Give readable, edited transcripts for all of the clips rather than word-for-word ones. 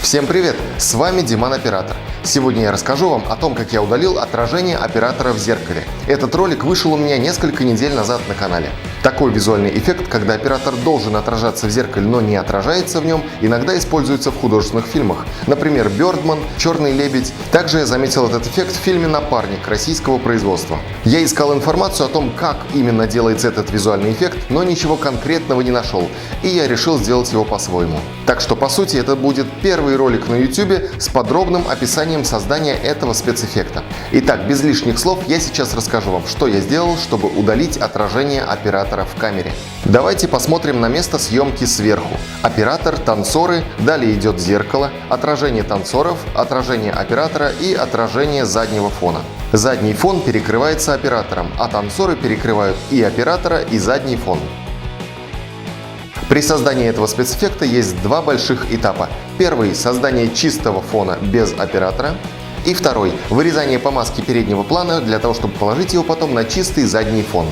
Всем привет! С вами Диман Оператор. Сегодня я расскажу вам о том, как я удалил отражение оператора в зеркале. Этот ролик вышел у меня несколько недель назад на канале. Такой визуальный эффект, когда оператор должен отражаться в зеркале, но не отражается в нем, иногда используется в художественных фильмах. Например, «Бёрдман», «Черный лебедь». Также я заметил этот эффект в фильме «Напарник» российского производства. Я искал информацию о том, как именно делается этот визуальный эффект, но ничего конкретного не нашел. И я решил сделать его по-своему. Так что, по сути, это будет первый ролик на YouTube с подробным описанием создания этого спецэффекта. Итак, без лишних слов, я сейчас расскажу вам, что я сделал, чтобы удалить отражение оператора в камере. Давайте посмотрим на место съемки сверху. Оператор, танцоры, далее идет зеркало, отражение танцоров, отражение оператора и отражение заднего фона. Задний фон перекрывается оператором, а танцоры перекрывают и оператора, и задний фон. При создании этого спецэффекта есть два больших этапа. Первый – создание чистого фона без оператора. И второй – вырезание по маске переднего плана для того, чтобы положить его потом на чистый задний фон.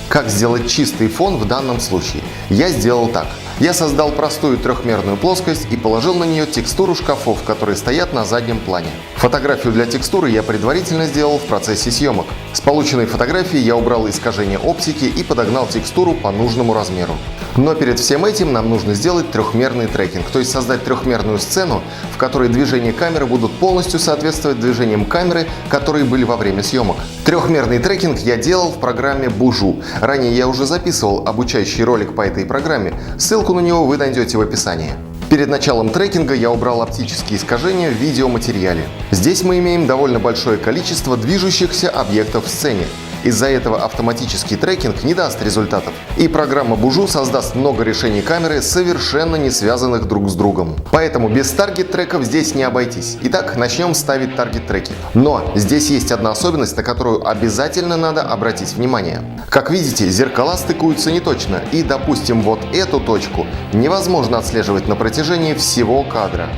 Как сделать чистый фон в данном случае? Я сделал так. Я создал простую трехмерную плоскость и положил на нее текстуру шкафов, которые стоят на заднем плане. Фотографию для текстуры я предварительно сделал в процессе съемок. С полученной фотографии я убрал искажение оптики и подогнал текстуру по нужному размеру. Но перед всем этим нам нужно сделать трехмерный трекинг, то есть создать трехмерную сцену, в которой движения камеры будут полностью соответствовать движениям камеры, которые были во время съемок. Трехмерный трекинг я делал в программе Buju. Ранее я уже записывал обучающий ролик по этой программе, ссылку на него вы найдете в описании. Перед началом трекинга я убрал оптические искажения в видеоматериале. Здесь мы имеем довольно большое количество движущихся объектов в сцене. Из-за этого автоматический трекинг не даст результатов. И программа Buju создаст много решений камеры, совершенно не связанных друг с другом. Поэтому без таргет-треков здесь не обойтись. Итак, начнем ставить таргет-треки. Но здесь есть одна особенность, на которую обязательно надо обратить внимание. Как видите, зеркала стыкуются неточно. И, допустим, вот эту точку невозможно отслеживать на протяжении всего кадра.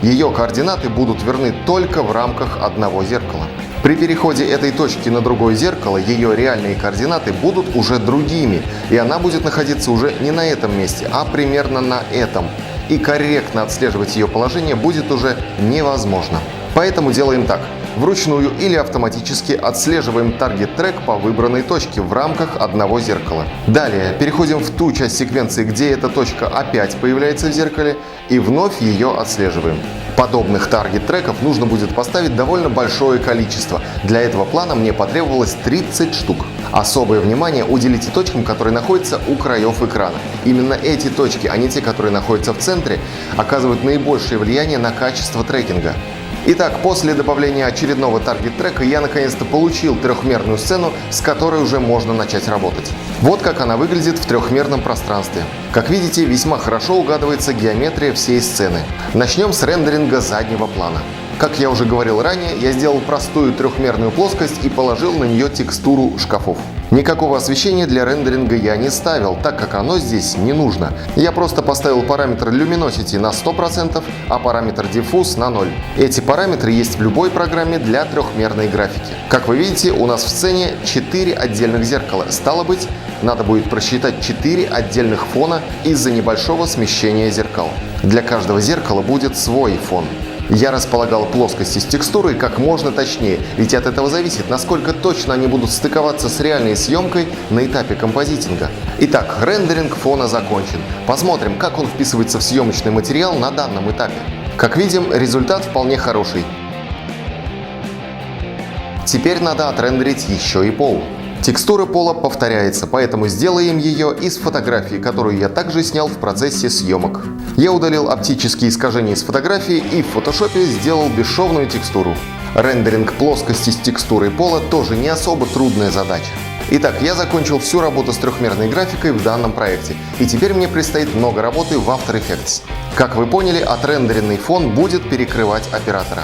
Ее координаты будут верны только в рамках одного зеркала. При переходе этой точки на другое зеркало ее реальные координаты будут уже другими, и она будет находиться уже не на этом месте, а примерно на этом. И корректно отслеживать ее положение будет уже невозможно. Поэтому делаем так. Вручную или автоматически отслеживаем таргет-трек по выбранной точке в рамках одного зеркала. Далее переходим в ту часть секвенции, где эта точка опять появляется в зеркале, и вновь ее отслеживаем. Подобных таргет-треков нужно будет поставить довольно большое количество. Для этого плана мне потребовалось 30 штук. Особое внимание уделите точкам, которые находятся у краев экрана. Именно эти точки, а не те, которые находятся в центре, оказывают наибольшее влияние на качество трекинга. Итак, после добавления очередного таргет-трека я наконец-то получил трехмерную сцену, с которой уже можно начать работать. Вот как она выглядит в трехмерном пространстве. Как видите, весьма хорошо угадывается геометрия всей сцены. Начнем с рендеринга заднего плана. Как я уже говорил ранее, я сделал простую трехмерную плоскость и положил на нее текстуру шкафов. Никакого освещения для рендеринга я не ставил, так как оно здесь не нужно. Я просто поставил параметр Luminosity на 100%, а параметр Diffuse на 0. Эти параметры есть в любой программе для трехмерной графики. Как вы видите, у нас в сцене 4 отдельных зеркала. Стало быть, надо будет просчитать 4 отдельных фона из-за небольшого смещения зеркал. Для каждого зеркала будет свой фон. Я располагал плоскости с текстурой как можно точнее, ведь от этого зависит, насколько точно они будут стыковаться с реальной съемкой на этапе композитинга. Итак, рендеринг фона закончен. Посмотрим, как он вписывается в съемочный материал на данном этапе. Как видим, результат вполне хороший. Теперь надо отрендерить еще и пол. Текстура пола повторяется, поэтому сделаем ее из фотографии, которую я также снял в процессе съемок. Я удалил оптические искажения с фотографии и в фотошопе сделал бесшовную текстуру. Рендеринг плоскости с текстурой пола тоже не особо трудная задача. Итак, я закончил всю работу с трехмерной графикой в данном проекте, и теперь мне предстоит много работы в After Effects. Как вы поняли, отрендеренный фон будет перекрывать оператора.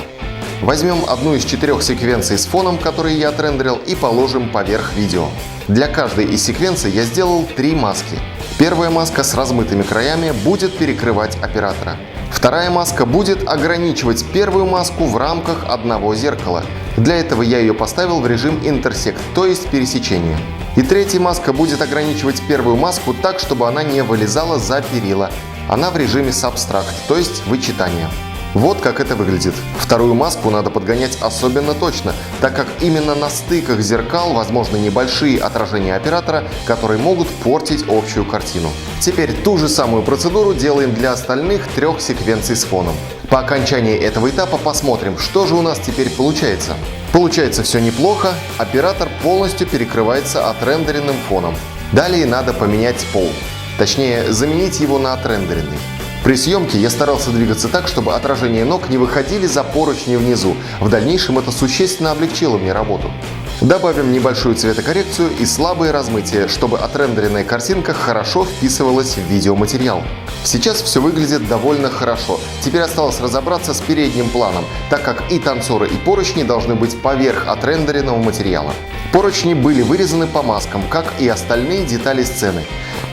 Возьмем одну из 4 секвенций с фоном, которые я отрендерил, и положим поверх видео. Для каждой из секвенций я сделал 3 маски. Первая маска с размытыми краями будет перекрывать оператора. Вторая маска будет ограничивать первую маску в рамках одного зеркала. Для этого я ее поставил в режим Intersect, то есть пересечение. И третья маска будет ограничивать первую маску так, чтобы она не вылезала за перила. Она в режиме Subtract, то есть вычитания. Вот как это выглядит. Вторую маску надо подгонять особенно точно, так как именно на стыках зеркал возможны небольшие отражения оператора, которые могут портить общую картину. Теперь ту же самую процедуру делаем для остальных 3 секвенций с фоном. По окончании этого этапа посмотрим, что же у нас теперь получается. Получается все неплохо, оператор полностью перекрывается отрендеренным фоном. Далее надо поменять пол, точнее заменить его на отрендеренный. При съемке я старался двигаться так, чтобы отражения ног не выходили за поручни внизу. В дальнейшем это существенно облегчило мне работу. Добавим небольшую цветокоррекцию и слабое размытие, чтобы отрендеренная картинка хорошо вписывалась в видеоматериал. Сейчас все выглядит довольно хорошо. Теперь осталось разобраться с передним планом, так как и танцоры, и поручни должны быть поверх отрендеренного материала. Поручни были вырезаны по маскам, как и остальные детали сцены.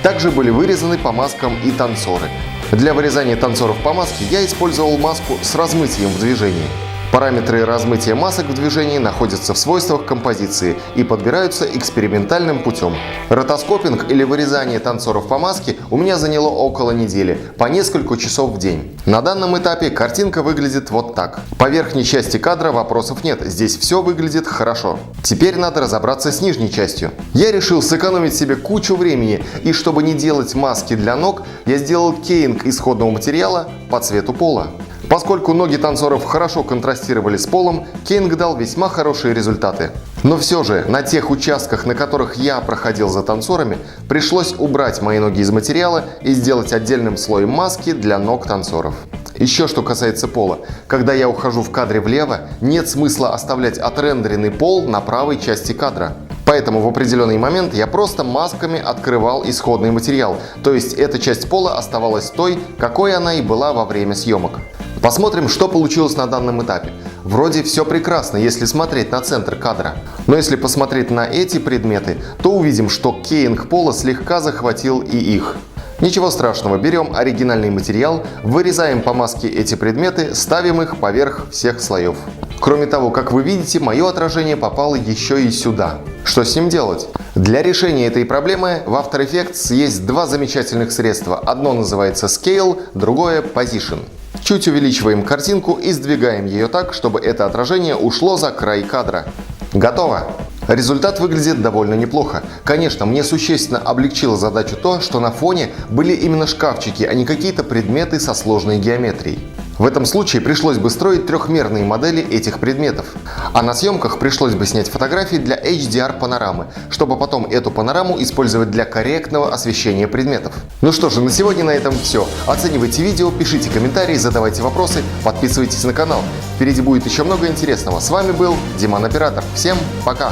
Также были вырезаны по маскам и танцоры. Для вырезания танцоров по маске я использовал маску с размытием в движении. Параметры размытия масок в движении находятся в свойствах композиции и подбираются экспериментальным путем. Ротоскопинг или вырезание танцоров по маске у меня заняло около недели, по несколько часов в день. На данном этапе картинка выглядит вот так. По верхней части кадра вопросов нет, здесь все выглядит хорошо. Теперь надо разобраться с нижней частью. Я решил сэкономить себе кучу времени, и чтобы не делать маски для ног, я сделал кейнг исходного материала по цвету пола. Поскольку ноги танцоров хорошо контрастировали с полом, кейнг дал весьма хорошие результаты. Но все же, на тех участках, на которых я проходил за танцорами, пришлось убрать мои ноги из материала и сделать отдельным слоем маски для ног танцоров. Еще что касается пола. Когда я ухожу в кадре влево, нет смысла оставлять отрендеренный пол на правой части кадра. Поэтому в определенный момент я просто масками открывал исходный материал, то есть эта часть пола оставалась той, какой она и была во время съемок. Посмотрим, что получилось на данном этапе. Вроде все прекрасно, если смотреть на центр кадра. Но если посмотреть на эти предметы, то увидим, что кейнг пола слегка захватил и их. Ничего страшного, берем оригинальный материал, вырезаем по маске эти предметы, ставим их поверх всех слоев. Кроме того, как вы видите, мое отражение попало еще и сюда. Что с ним делать? Для решения этой проблемы в After Effects есть два замечательных средства. Одно называется Scale, другое Position. Чуть увеличиваем картинку и сдвигаем ее так, чтобы это отражение ушло за край кадра. Готово! Результат выглядит довольно неплохо. Конечно, мне существенно облегчило задачу то, что на фоне были именно шкафчики, а не какие-то предметы со сложной геометрией. В этом случае пришлось бы строить трехмерные модели этих предметов. А на съемках пришлось бы снять фотографии для HDR-панорамы, чтобы потом эту панораму использовать для корректного освещения предметов. Ну что же, на сегодня на этом все. Оценивайте видео, пишите комментарии, задавайте вопросы, подписывайтесь на канал. Впереди будет еще много интересного. С вами был Диман Оператор. Всем пока!